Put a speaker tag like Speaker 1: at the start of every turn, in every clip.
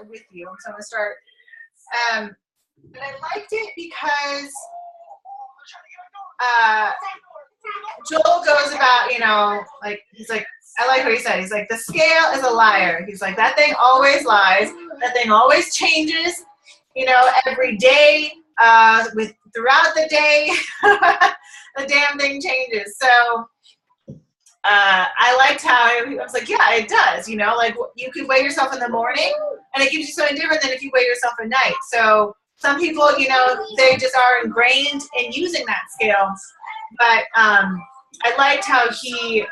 Speaker 1: with you. So I'm going to start. And I liked it because Joel goes about, you know, like, he's like, I like what he said. He's like, the scale is a liar. He's like, that thing always lies. That thing always changes, you know, every day, throughout the day, the damn thing changes. So I liked how I was like, yeah, it does, you know, like you could weigh yourself in the morning and it gives you something different than if you weigh yourself at night. So some people, you know, they just are ingrained in using that scale. But I liked how he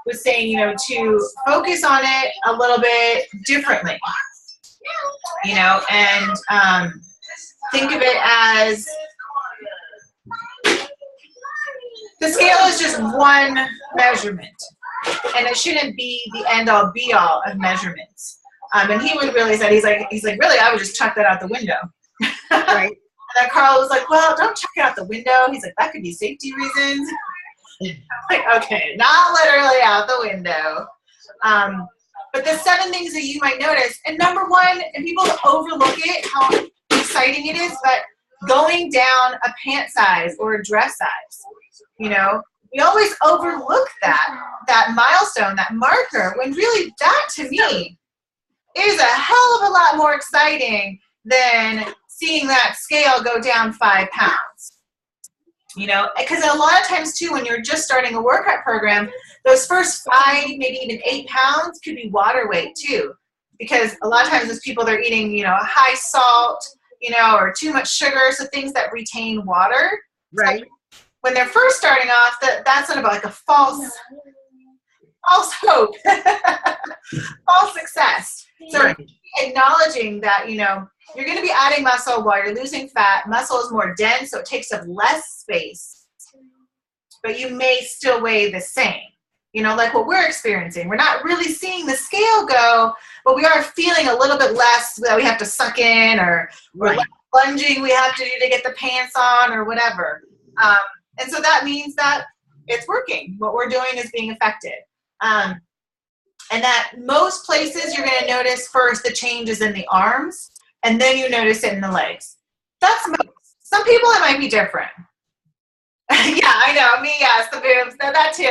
Speaker 1: was saying, you know, to focus on it a little bit differently, you know, and think of it as the scale is just one measurement, and it shouldn't be the end-all be-all of measurements. And he would really say, he's like, really, I would just chuck that out the window. Right. And then Carl was like, well, don't chuck it out the window. He's like, that could be safety reasons. I'm like, okay, not literally out the window. But the 7 things that you might notice, and number one, and people overlook it, how exciting it is, but going down a pant size or a dress size, you know, we always overlook that milestone, that marker, when really that to me is a hell of a lot more exciting than seeing that scale go down 5 pounds. You know, because a lot of times too, when you're just starting a workout program, those first 5, maybe even 8 pounds could be water weight too. Because a lot of times those people, they're eating, you know, high salt, you know, or too much sugar, so things that retain water. Right. So when they're first starting off, that's sort of like a false hope, false success. So right. Acknowledging that, you know, you're going to be adding muscle while you're losing fat. Muscle is more dense, so it takes up less space, but you may still weigh the same. You know, like what we're experiencing. We're not really seeing the scale go, but we are feeling a little bit less that we have to suck in, or right. Lunging we have to do to get the pants on, or whatever. And so that means that it's working. What we're doing is being effective. And that most places you're going to notice first the changes in the arms, and then you notice it in the legs. That's most. Some people it might be different. Yeah, I know. Me, yes, the boobs. No, that too.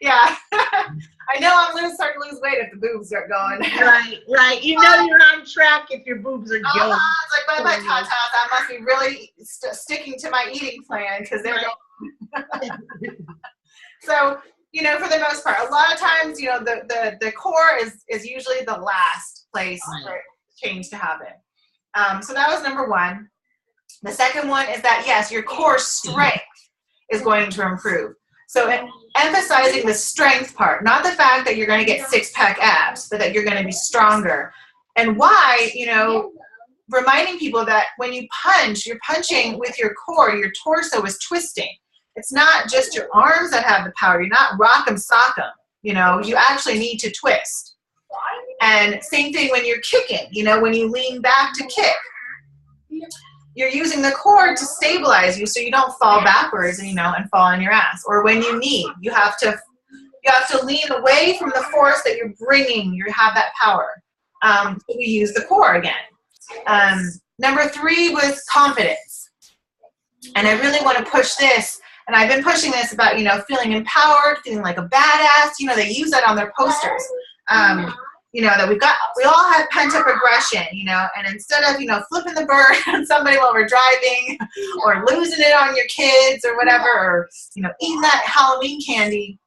Speaker 1: Yeah. I know I'm starting to lose weight if the boobs are going.
Speaker 2: Right. You know you're on track if your boobs are going.
Speaker 1: It's like my tatas. I must be really sticking to my eating plan because they're going. So, you know, for the most part, a lot of times, you know, the core is usually the last place for change to happen. So that was number 1. The second one is that, yes, your core strength is going to improve. So emphasizing the strength part, not the fact that you're going to get 6-pack abs, but that you're going to be stronger. And why, you know, reminding people that when you punch, you're punching with your core, your torso is twisting. It's not just your arms that have the power. You're not rock 'em, sock 'em. You know, you actually need to twist. And same thing when you're kicking, you know, when you lean back to kick. You're using the core to stabilize you so you don't fall backwards, you know, and fall on your ass. Or when you knee, you have to lean away from the force that you're bringing. You have that power. So we use the core again. Number 3 was confidence. And I really want to push this. And I've been pushing this about, you know, feeling empowered, feeling like a badass. You know, they use that on their posters. You know, that we all have pent-up aggression, you know, and instead of, you know, flipping the bird on somebody while we're driving, or losing it on your kids or whatever, or, you know, eating that Halloween candy,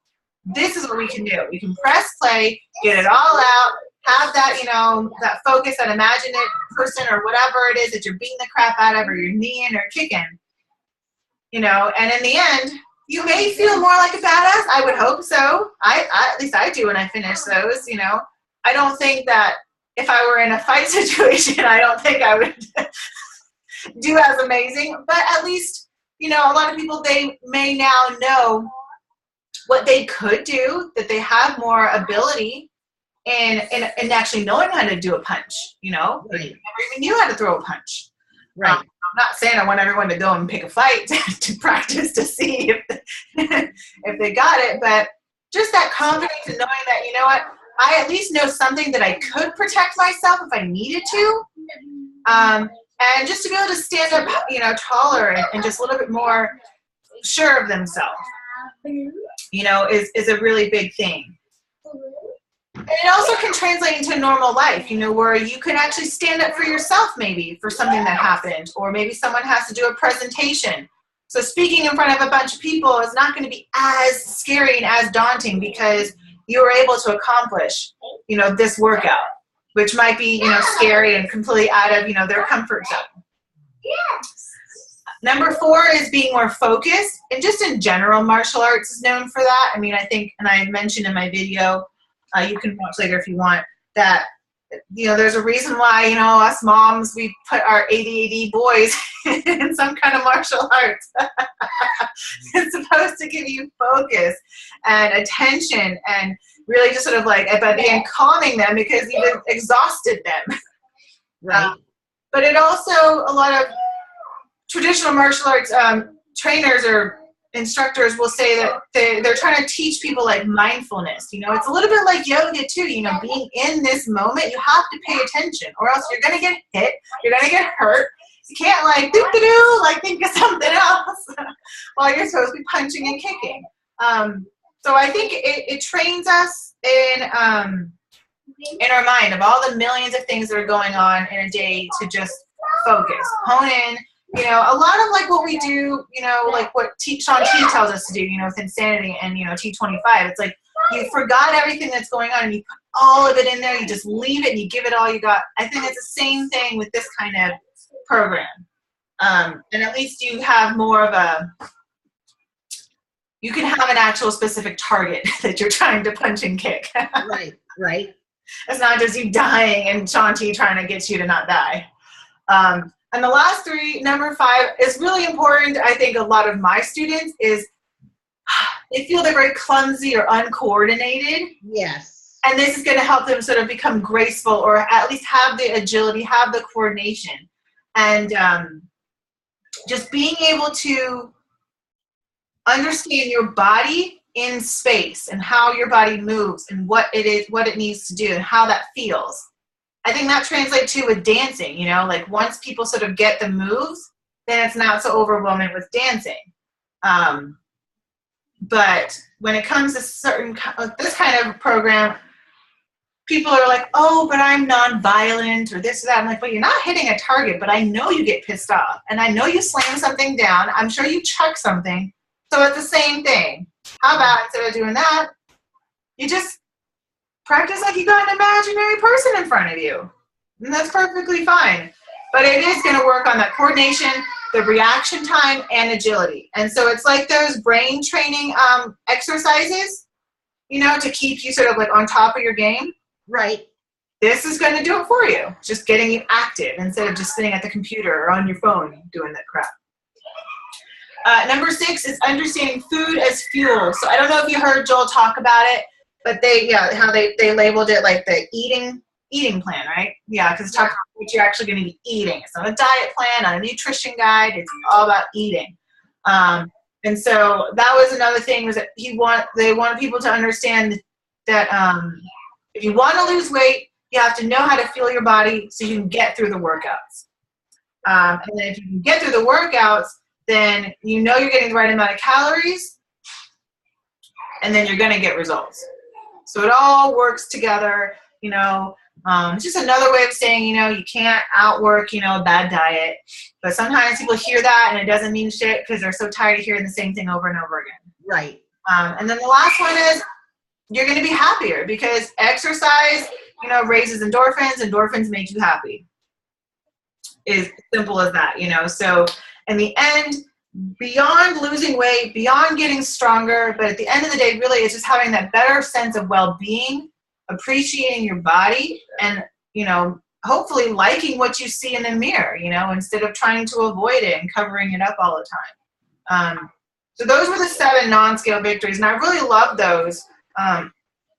Speaker 1: this is what we can do. We can press play, get it all out, have that, you know, that focus, that imaginative person or whatever it is that you're beating the crap out of, or you're kneeing or kicking, you know, and in the end, you may feel more like a badass. I would hope so. At least I do when I finish those, you know. I don't think that if I were in a fight situation, I don't think I would do as amazing. But at least, you know, a lot of people, they may now know what they could do, that they have more ability in actually knowing how to do a punch, you know. Right. They never even knew how to throw a punch. Right. I'm not saying I want everyone to go and pick a fight to practice to see if they got it, but just that confidence in knowing that, you know what, I at least know something that I could protect myself if I needed to. And just to be able to stand up, you know, taller and just a little bit more sure of themselves, you know, is a really big thing. And it also can translate into normal life, you know, where you can actually stand up for yourself maybe for something that happened, or maybe someone has to do a presentation. So speaking in front of a bunch of people is not going to be as scary and as daunting because you were able to accomplish, you know, this workout, which might be, you know, scary and completely out of, you know, their comfort zone. Number 4 is being more focused, and just in general, martial arts is known for that. I mean, I think, and I mentioned in my video, you can watch later if you want, that, you know, there's a reason why, you know, us moms, we put our ADHD boys in some kind of martial arts. It's supposed to give you focus and attention and really just sort of like, but again, calming them because you've exhausted them.
Speaker 2: Right.
Speaker 1: But it also, a lot of traditional martial arts trainers or instructors will say that they're trying to teach people like mindfulness. You know, it's a little bit like yoga too, you know, being in this moment, you have to pay attention or else you're going to get hit, you're going to get hurt. You can't like, doo-doo-doo, like think of something else while you're supposed to be punching and kicking. So I think it trains us in our mind of all the millions of things that are going on in a day to just focus, hone in. You know, a lot of like what we do, you know, like what Sean T tells us to do, you know, with Insanity and, you know, T25. It's like you forgot everything that's going on and you put all of it in there. You just leave it and you give it all you got. I think it's the same thing with this kind of program. And at least you have more of a, you can have an actual specific target that you're trying to punch and kick.
Speaker 2: Right, right.
Speaker 1: It's not just you dying and Sean T trying to get you to not die. And the last 3, number 5, is really important. I think a lot of my students is they feel they're very clumsy or uncoordinated.
Speaker 2: Yes.
Speaker 1: And this is going to help them sort of become graceful or at least have the agility, have the coordination. And just being able to understand your body in space and how your body moves and what it is, what it needs to do and how that feels. I think that translates to with dancing, you know, like once people sort of get the moves, then it's not so overwhelming with dancing. But when it comes to certain, this kind of program, people are like, oh, but I'm nonviolent or this or that. I'm like, well, you're not hitting a target, but I know you get pissed off. And I know you slam something down. I'm sure you chuck something. So it's the same thing. How about instead of doing that, you just practice like you got an imaginary person in front of you. And that's perfectly fine. But it is going to work on that coordination, the reaction time, and agility. And so it's like those brain training exercises, you know, to keep you sort of like on top of your game.
Speaker 2: Right.
Speaker 1: This is going to do it for you. Just getting you active instead of just sitting at the computer or on your phone doing that crap. Number 6 is understanding food as fuel. So I don't know if you heard Joel talk about it, but how they labeled it like the eating plan, right? Yeah, because it's talking about what you're actually going to be eating. It's not a diet plan, not a nutrition guide. It's all about eating. And so that was another thing, was that they wanted people to understand that if you want to lose weight, you have to know how to fuel your body so you can get through the workouts. And then if you can get through the workouts, then you know you're getting the right amount of calories, and then you're going to get results. So it all works together, you know. It's just another way of saying, you know, you can't outwork, you know, a bad diet. But sometimes people hear that and it doesn't mean shit because they're so tired of hearing the same thing over and over again.
Speaker 2: Right.
Speaker 1: And then the last one is you're going to be happier because exercise, you know, raises endorphins. Endorphins make you happy. Is simple as that, you know. So in the end, beyond losing weight, beyond getting stronger, but at the end of the day, really, it's just having that better sense of well-being, appreciating your body, and, you know, hopefully liking what you see in the mirror, you know, instead of trying to avoid it and covering it up all the time. So those were the 7 non-scale victories, and I really love those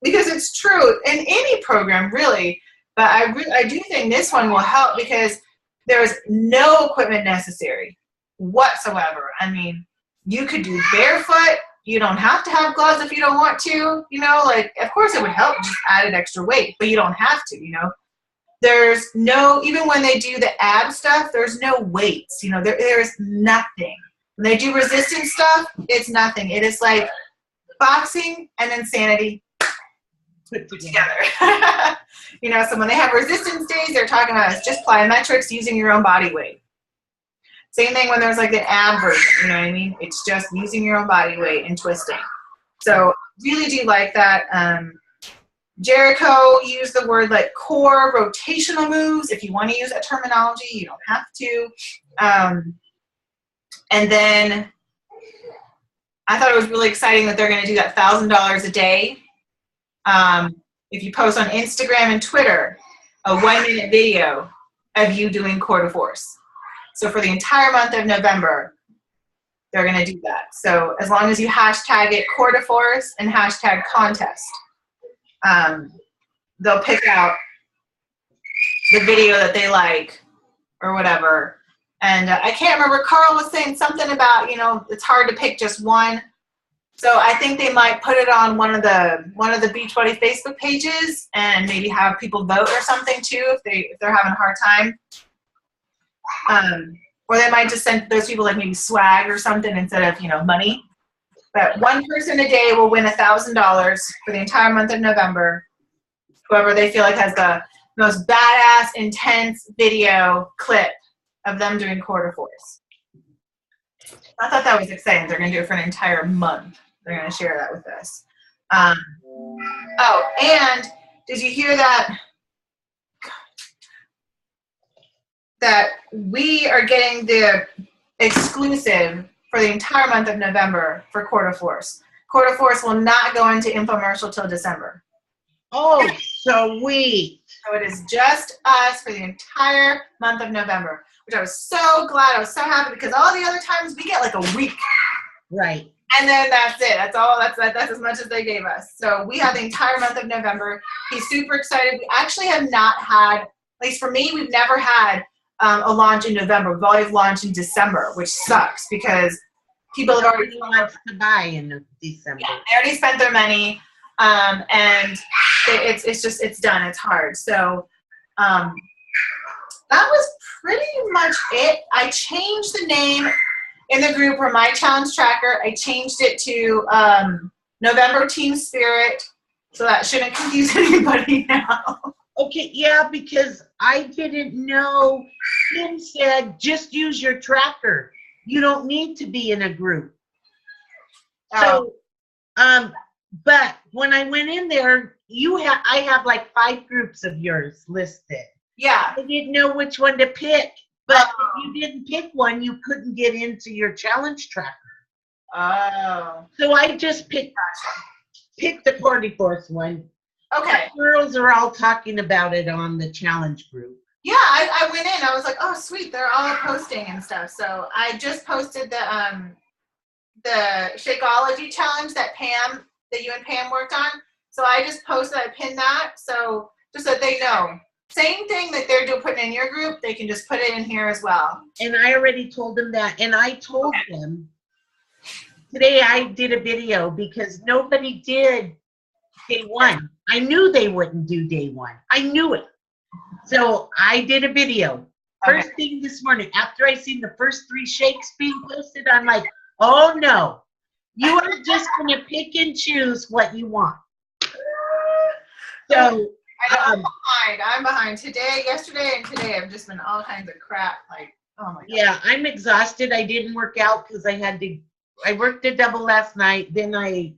Speaker 1: because it's true in any program, really, but I do think this one will help because there's no equipment necessary whatsoever. I mean, you could do barefoot, You don't have to have gloves if you don't want to, you know, like, of course it would help just added extra weight, but you don't have to, you know. There's no, even when they do the ab stuff, there's no weights, you know, there's nothing. When they do resistance stuff, it's nothing. It is like boxing and insanity put together. You know, so when they have resistance days, they're talking about it's just plyometrics using your own body weight. Same thing when there's like an ab version, you know what I mean? It's just using your own body weight and twisting. So really do like that. Jericho used the word like core rotational moves. If you want to use that terminology, you don't have to. And then I thought it was really exciting that they're going to do that $1,000 a day. If you post on Instagram and Twitter, a 1-minute video of you doing core to force. So for the entire month of November, they're going to do that. So as long as you hashtag it core to force and hashtag contest, they'll pick out the video that they like or whatever. And I can't remember, Carl was saying something about, you know, it's hard to pick just one. So I think they might put it on one of the Beachbody Facebook pages and maybe have people vote or something too if they're having a hard time. Or they might just send those people like maybe swag or something instead of, you know, money. But one person a day will win $1,000 for the entire month of November. Whoever they feel like has the most badass, intense video clip of them doing core to force. I thought that was exciting. They're going to do it for an entire month. They're going to share that with us. Oh, and did you hear that? That we are getting the exclusive for the entire month of November for core to force. Core to force will not go into infomercial till December.
Speaker 2: Oh, sweet.
Speaker 1: So it is just us for the entire month of November, which I was so glad. I was so happy because all the other times we get like a week.
Speaker 2: Right.
Speaker 1: And then that's it. That's all. That's as much as they gave us. So we have the entire month of November. He's super excited. We actually have not had, at least for me, we've never had a launch in November. We've always launched in December, which sucks because people have already
Speaker 2: wants to buy in December.
Speaker 1: Yeah, they already spent their money, and it's done. It's hard. So that was pretty much it. I changed the name in the group for my challenge tracker. I changed it to November Team Spirit, so that shouldn't confuse anybody now.
Speaker 2: Okay, yeah, because I didn't know. Tim said just use your tracker. You don't need to be in a group. So, but when I went in there, I have like 5 groups of yours listed.
Speaker 1: Yeah.
Speaker 2: I didn't know which one to pick, but if you didn't pick one, you couldn't get into your challenge tracker.
Speaker 1: Oh.
Speaker 2: So I just picked the Cordyforce one.
Speaker 1: Okay.
Speaker 2: The girls are all talking about it on the challenge group.
Speaker 1: Yeah, I went in. I was like, oh, sweet. They're all posting and stuff. So I just posted the Shakeology challenge that you and Pam worked on. So I just posted, I pinned that. So just so that they know. Same thing that they're putting in your group, they can just put it in here as well.
Speaker 2: And I already told them that. And I told them, today I did a video because nobody did day one. I knew they wouldn't do day one. I knew it. So I did a video. First thing this morning, after I seen the first 3 shakes being posted, I'm like, oh no, you are just going to pick and choose what you want. So
Speaker 1: I'm behind. Yesterday and today, I've just been all kinds of crap. Like, oh my God.
Speaker 2: Yeah, I'm exhausted. I didn't work out because I worked a double last night. Then I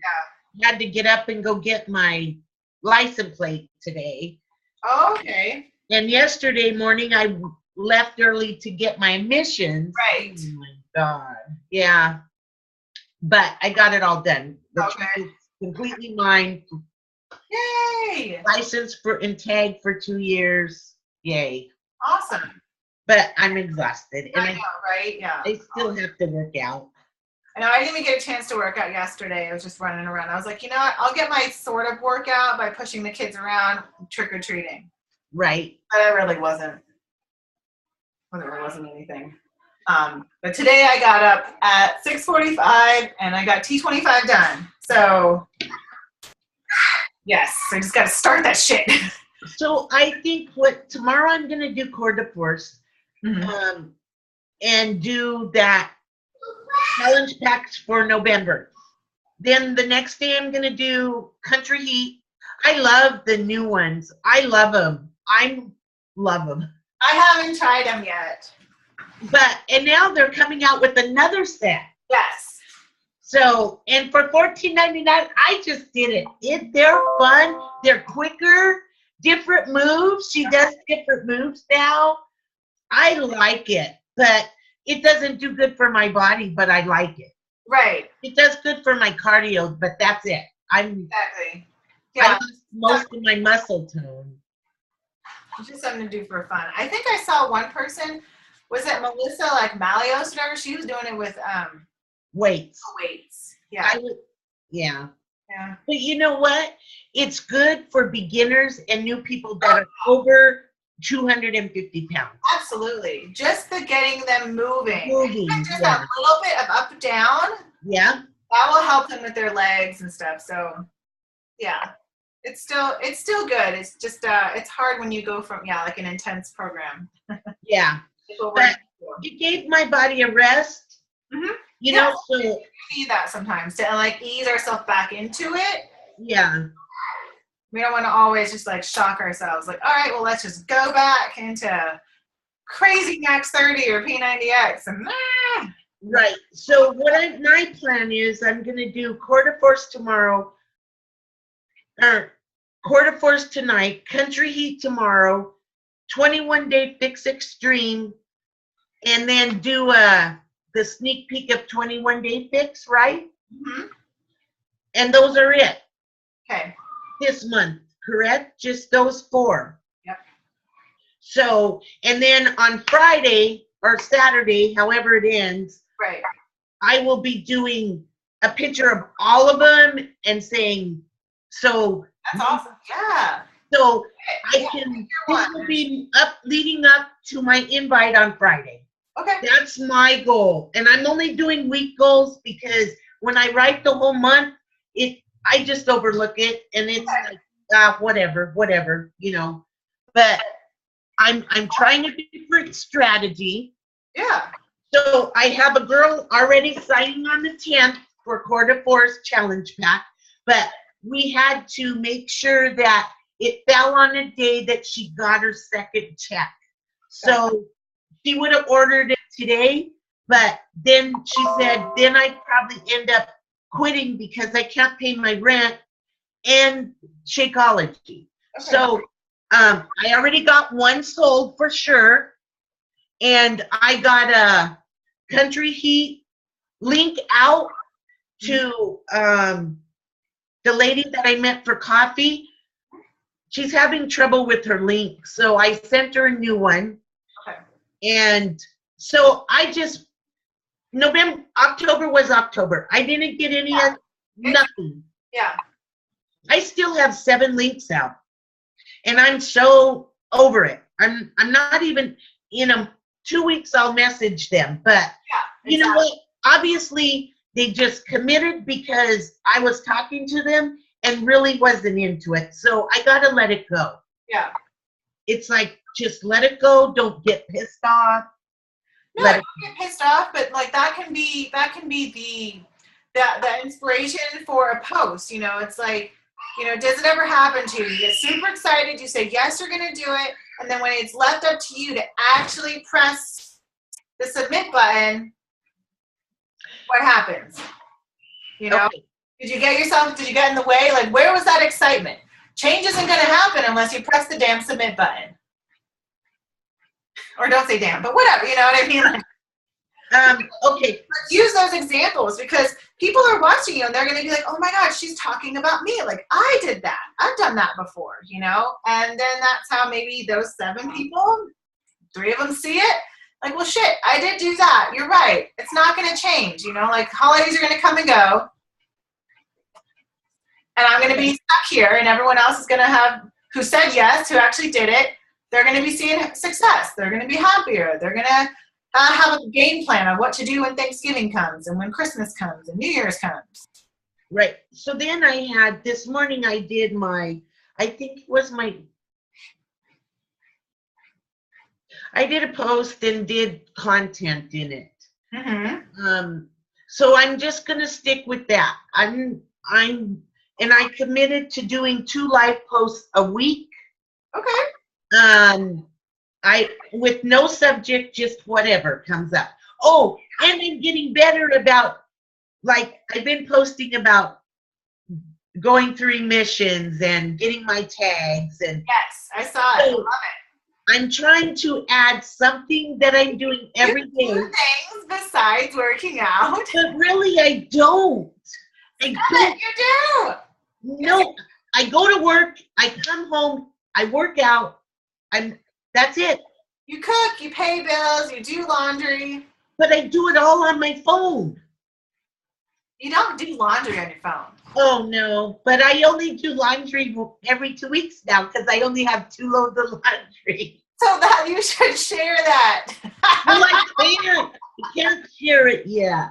Speaker 2: had to get up and go get my license plate today.
Speaker 1: Oh, okay.
Speaker 2: And yesterday morning, I left early to get my emissions.
Speaker 1: Right.
Speaker 2: Oh my God. Yeah. But I got it all done. The truck is completely mine.
Speaker 1: Yay.
Speaker 2: License and tag for 2 years. Yay.
Speaker 1: Awesome.
Speaker 2: But I'm exhausted. And
Speaker 1: I know, right? Yeah.
Speaker 2: I still have to work out.
Speaker 1: I know, I didn't even get a chance to work out yesterday. I was just running around. I was like, you know what? I'll get my sort of workout by pushing the kids around trick-or-treating.
Speaker 2: Right.
Speaker 1: But it really wasn't. It really wasn't anything. But today I got up at 6:45 and I got T25 done. So yes, I just got to start that shit.
Speaker 2: So I think tomorrow I'm going to do Coeur de Force, and do that challenge packs for November. Then the next day I'm going to do Country Heat. I love the new ones. I love them. I love them.
Speaker 1: I haven't tried them yet.
Speaker 2: And now they're coming out with another set.
Speaker 1: Yes.
Speaker 2: So, and for $14.99, I just did it. They're fun. They're quicker, different moves. She does different moves now. I like it, but it doesn't do good for my body, but I like it.
Speaker 1: Right.
Speaker 2: It does good for my cardio, but that's it.
Speaker 1: Exactly. Yeah.
Speaker 2: I lost most of my muscle tone.
Speaker 1: It's just something to do for fun. I think I saw one person, was it Melissa like Malios or whatever? She was doing it with
Speaker 2: weights.
Speaker 1: Yeah.
Speaker 2: Yeah.
Speaker 1: Yeah.
Speaker 2: But you know what? It's good for beginners and new people that are over 250 pounds.
Speaker 1: Absolutely. Just the getting them moving. Just
Speaker 2: yeah.
Speaker 1: a little bit of up down.
Speaker 2: Yeah.
Speaker 1: That will help them with their legs and stuff. So yeah. It's still good. It's just it's hard when you go from like an intense program.
Speaker 2: Yeah. But it gave my body a rest.
Speaker 1: Mm-hmm.
Speaker 2: You know, so
Speaker 1: we need that sometimes to like ease ourselves back into it.
Speaker 2: Yeah.
Speaker 1: We don't want to always just like shock ourselves. Like, all right, well, let's just go back into crazy Max 30 or P90X. And
Speaker 2: Right. So my plan is I'm going to do Coeur de Force tomorrow, or Coeur de Force tonight, Country Heat tomorrow, 21-day Fix Extreme, and then do the sneak peek of 21-day Fix, right?
Speaker 1: Mm-hmm.
Speaker 2: And those are it.
Speaker 1: Okay.
Speaker 2: This month, correct? Just those 4.
Speaker 1: Yep.
Speaker 2: So, and then on Friday or Saturday, however it ends,
Speaker 1: right,
Speaker 2: I will be doing a picture of all of them and saying, so.
Speaker 1: That's awesome. Yeah.
Speaker 2: So this will be leading up to my invite on Friday.
Speaker 1: Okay.
Speaker 2: That's my goal. And I'm only doing week goals because when I write the whole month, I just overlook it and it's like, whatever, you know. But I'm trying a different strategy.
Speaker 1: Yeah.
Speaker 2: So I have a girl already signing on the 10th for Coeur de Force Challenge Pack, but we had to make sure that it fell on a day that she got her second check. So she would have ordered it today, but then she said, then I'd probably end up quitting because I can't pay my rent and Shakeology. Okay. So I already got one sold for sure. And I got a Country Heat link out to the lady that I met for coffee. She's having trouble with her link, so I sent her a new one. Okay. And so October was October. I didn't get any of nothing.
Speaker 1: Yeah.
Speaker 2: I still have 7 links out, and I'm so over it. I'm not even, 2 weeks I'll message them, but you know what? Obviously, they just committed because I was talking to them and really wasn't into it. So I got to let it go.
Speaker 1: Yeah.
Speaker 2: It's like, just let it go. Don't get pissed off.
Speaker 1: No, don't get pissed off, but like that can be the inspiration for a post. It's like, does it ever happen to you? You get super excited. You say, yes, you're going to do it. And then when it's left up to you to actually press the submit button, what happens?
Speaker 2: Okay.
Speaker 1: Did you get in the way? Like, where was that excitement? Change isn't going to happen unless you press the damn submit button. Or don't say damn, but whatever, you know what I mean?
Speaker 2: Okay.
Speaker 1: Use those examples because people are watching you and they're going to be like, oh my God, she's talking about me. Like, I did that. I've done that before, And then that's how maybe those 7 people, 3 of them see it. Like, well, shit, I did do that. You're right. It's not going to change, Like, holidays are going to come and go. And I'm going to be stuck here, and everyone else is going to have, who said yes, who actually did it, they're going to be seeing success. They're going to be happier. They're going to have a game plan of what to do when Thanksgiving comes and when Christmas comes and New Year's comes.
Speaker 2: Right. So then I had, this morning I did I think it was I did a post and did content in it.
Speaker 1: Mm-hmm.
Speaker 2: So I'm just going to stick with that. And I committed to doing 2 live posts a week.
Speaker 1: Okay.
Speaker 2: With no subject, just whatever comes up. Oh, and I'm getting better about, like, I've been posting about going through emissions and getting my tags. And
Speaker 1: yes, I saw it. I love it.
Speaker 2: I'm trying to add something that I'm doing every day.
Speaker 1: You do things besides working out.
Speaker 2: But really, I don't.
Speaker 1: You do.
Speaker 2: No, I go to work, I come home, I work out, that's it.
Speaker 1: You cook, you pay bills, you do laundry.
Speaker 2: But I do it all on my phone.
Speaker 1: You don't do laundry on your phone.
Speaker 2: Oh, no. But I only do laundry every 2 weeks now because I only have 2 loads of laundry.
Speaker 1: So that you should share that.
Speaker 2: Well, I can't share it yet.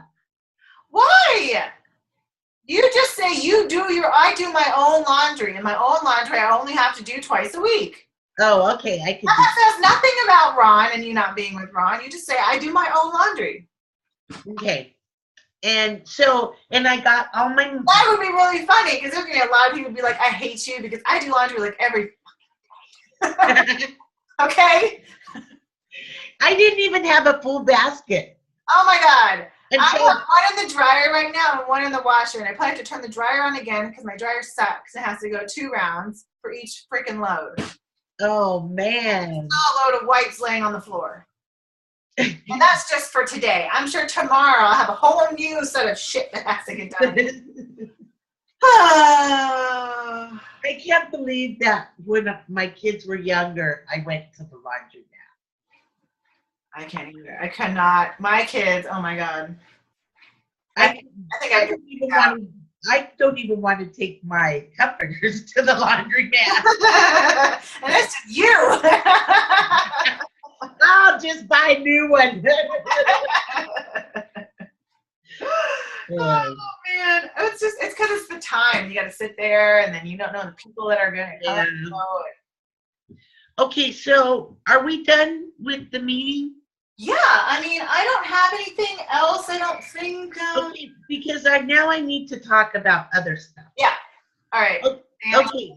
Speaker 1: Why? You just say I do my own laundry, and my own laundry I only have to do twice a week.
Speaker 2: Oh, okay. I can.
Speaker 1: That says nothing about Ron and you not being with Ron. You just say, I do my own laundry.
Speaker 2: Okay. And I got all my.
Speaker 1: That would be really funny because there's going to be a lot of people be like, I hate you because I do laundry like every fucking day. Okay?
Speaker 2: I didn't even have a full basket.
Speaker 1: Oh my God. I have one in the dryer right now and one in the washer, and I probably have to turn the dryer on again because my dryer sucks. It has to go 2 rounds for each freaking load.
Speaker 2: Oh, man.
Speaker 1: A load of wipes laying on the floor. And that's just for today. I'm sure tomorrow I'll have a whole new set of shit that has to get done.
Speaker 2: I can't believe that when my kids were younger, I went to the laundromat.
Speaker 1: I can't either. I cannot. My kids, oh my God.
Speaker 2: I don't even want to take my comforters to the laundromat.
Speaker 1: And that's just you.
Speaker 2: I'll just buy a new one.
Speaker 1: Oh man, it's because it's the time. You got to sit there, and then you don't know the people that are going to come.
Speaker 2: Okay, so are we done with the meeting?
Speaker 1: Yeah, I mean, I don't have anything else. I don't think.
Speaker 2: Okay, because now I need to talk about other stuff.
Speaker 1: Yeah. All right.
Speaker 2: Okay.